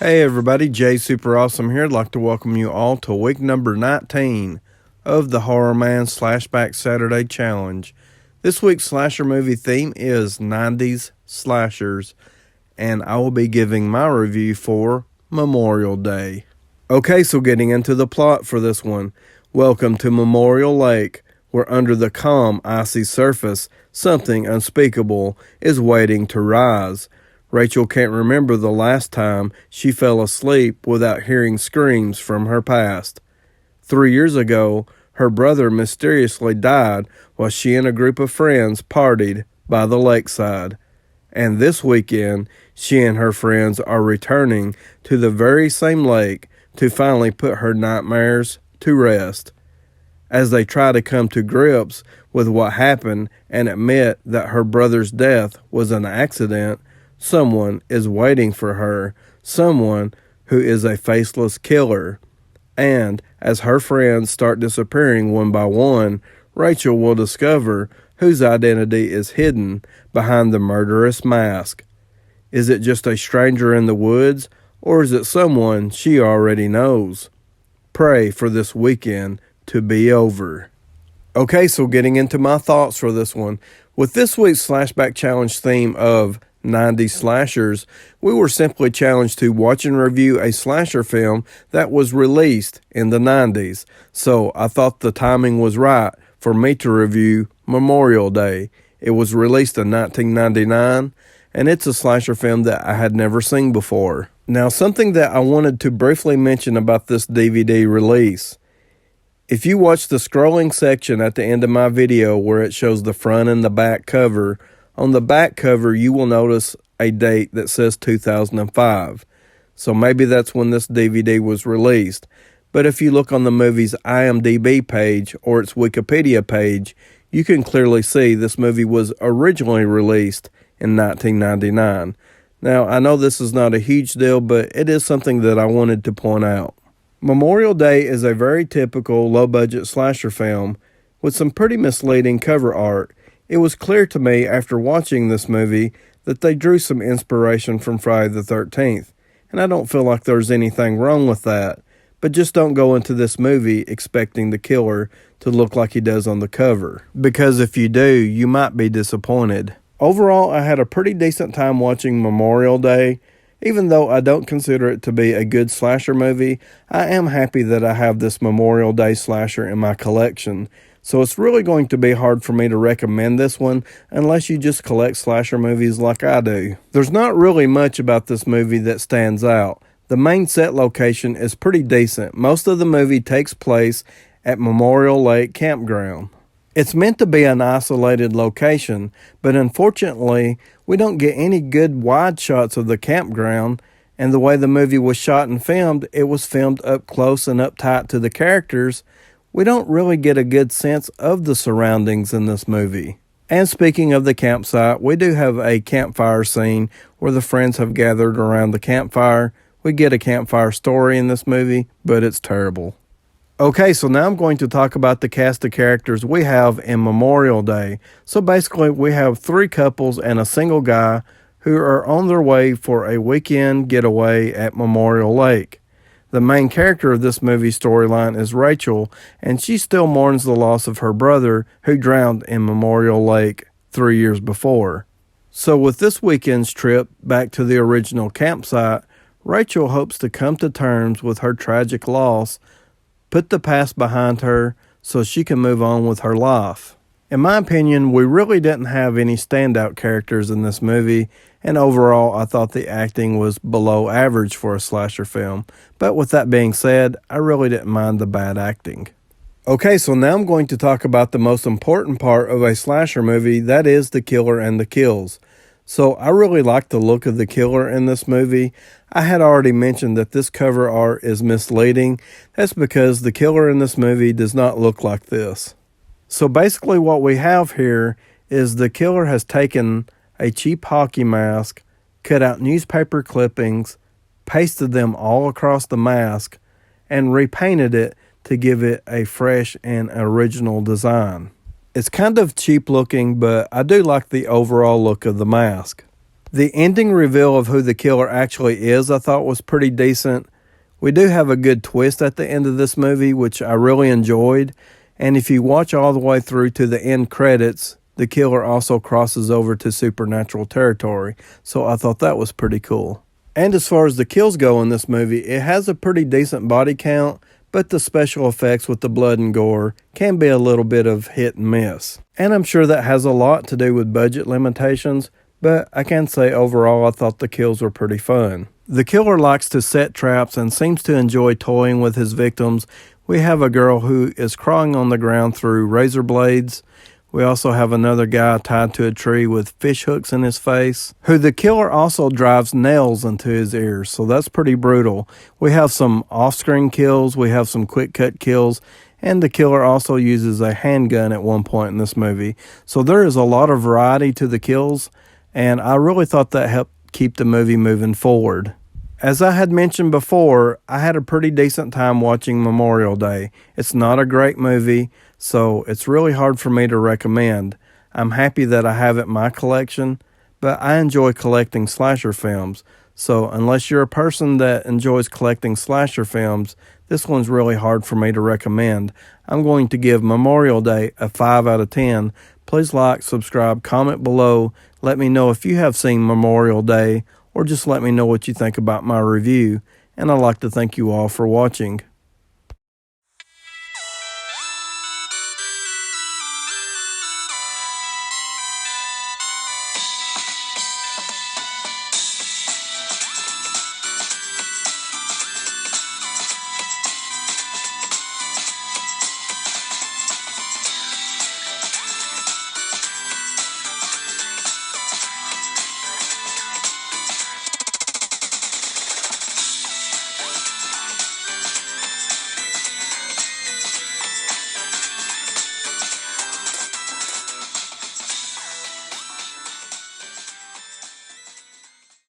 Hey everybody, Jay Super Awesome here. I'd like to welcome you all to week number 19 of the HORRORman's SlashBack Saturday Challenge. This week's slasher movie theme is 90s slashers, and I will be giving my review for Memorial Day. Okay, so getting into the plot for this one. Welcome to Memorial Lake, where under the calm, icy surface, something unspeakable is waiting to rise. Rachel can't remember the last time she fell asleep without hearing screams from her past. 3 years ago, her brother mysteriously died while she and a group of friends partied by the lakeside. And this weekend, she and her friends are returning to the very same lake to finally put her nightmares to rest. As they try to come to grips with what happened and admit that her brother's death was an accident, someone is waiting for her, someone who is a faceless killer. And as her friends start disappearing one by one, Rachel will discover whose identity is hidden behind the murderous mask. Is it just a stranger in the woods, or is it someone she already knows? Pray for this weekend to be over. Okay, so getting into my thoughts for this one. With this week's Slashback Challenge theme of 90s slashers, we were simply challenged to watch and review a slasher film that was released in the 90s. So I thought the timing was right for me to review Memorial Day. It was released in 1999, and it's a slasher film that I had never seen before. Now, something that I wanted to briefly mention about this DVD release. If you watch the scrolling section at the end of my video where it shows the front and the back cover, on the back cover, you will notice a date that says 2005. So maybe that's when this DVD was released. But if you look on the movie's IMDb page or its Wikipedia page, you can clearly see this movie was originally released in 1999. Now, I know this is not a huge deal, but it is something that I wanted to point out. Memorial Day is a very typical low-budget slasher film with some pretty misleading cover art. It was clear to me after watching this movie that they drew some inspiration from Friday the 13th, and I don't feel like there's anything wrong with that, but just don't go into this movie expecting the killer to look like he does on the cover, because if you do, you might be disappointed. Overall, I had a pretty decent time watching Memorial Day. Even though I don't consider it to be a good slasher movie, I am happy that I have this Memorial Day slasher in my collection. So it's really going to be hard for me to recommend this one unless you just collect slasher movies like I do. There's not really much about this movie that stands out. The main set location is pretty decent. Most of the movie takes place at Memorial Lake Campground. It's meant to be an isolated location, but unfortunately, we don't get any good wide shots of the campground, and the way the movie was shot and filmed, it was filmed up close and up tight to the characters. We don't really get a good sense of the surroundings in this movie. And speaking of the campsite, we do have a campfire scene where the friends have gathered around the campfire. We get a campfire story in this movie, but it's terrible. Okay, so now I'm going to talk about the cast of characters we have in Memorial Day. So basically, we have 3 couples and a single guy who are on their way for a weekend getaway at Memorial Lake. The main character of this movie storyline is Rachel, and she still mourns the loss of her brother who drowned in Memorial Lake 3 years before. So with this weekend's trip back to the original campsite, Rachel hopes to come to terms with her tragic loss, put the past behind her so she can move on with her life. In my opinion, we really didn't have any standout characters in this movie, and overall I thought the acting was below average for a slasher film. But with that being said, I really didn't mind the bad acting. Okay, so now I'm going to talk about the most important part of a slasher movie, that is the killer and the kills. So I really like the look of the killer in this movie. I had already mentioned that this cover art is misleading. That's because the killer in this movie does not look like this. So basically what we have here is the killer has taken a cheap hockey mask, cut out newspaper clippings, pasted them all across the mask, and repainted it to give it a fresh and original design. It's kind of cheap looking, but I do like the overall look of the mask. The ending reveal of who the killer actually is, I thought was pretty decent. We do have a good twist at the end of this movie, which I really enjoyed. And if you watch all the way through to the end credits, the killer also crosses over to supernatural territory. So I thought that was pretty cool. And as far as the kills go in this movie, it has a pretty decent body count, but the special effects with the blood and gore can be a little bit of hit and miss. And I'm sure that has a lot to do with budget limitations, but I can say overall I thought the kills were pretty fun. The killer likes to set traps and seems to enjoy toying with his victims. We have a girl who is crawling on the ground through razor blades. We also have another guy tied to a tree with fish hooks in his face, who the killer also drives nails into his ears, so that's pretty brutal. We have some off-screen kills, we have some quick-cut kills, and the killer also uses a handgun at one point in this movie. So there is a lot of variety to the kills, and I really thought that helped keep the movie moving forward. As I had mentioned before, I had a pretty decent time watching Memorial Day. It's not a great movie, so it's really hard for me to recommend. I'm happy that I have it in my collection, but I enjoy collecting slasher films. So unless you're a person that enjoys collecting slasher films, this one's really hard for me to recommend. I'm going to give Memorial Day a 5 out of 10. Please like, subscribe, comment below. Let me know if you have seen Memorial Day, or just let me know what you think about my review. And I'd like to thank you all for watching.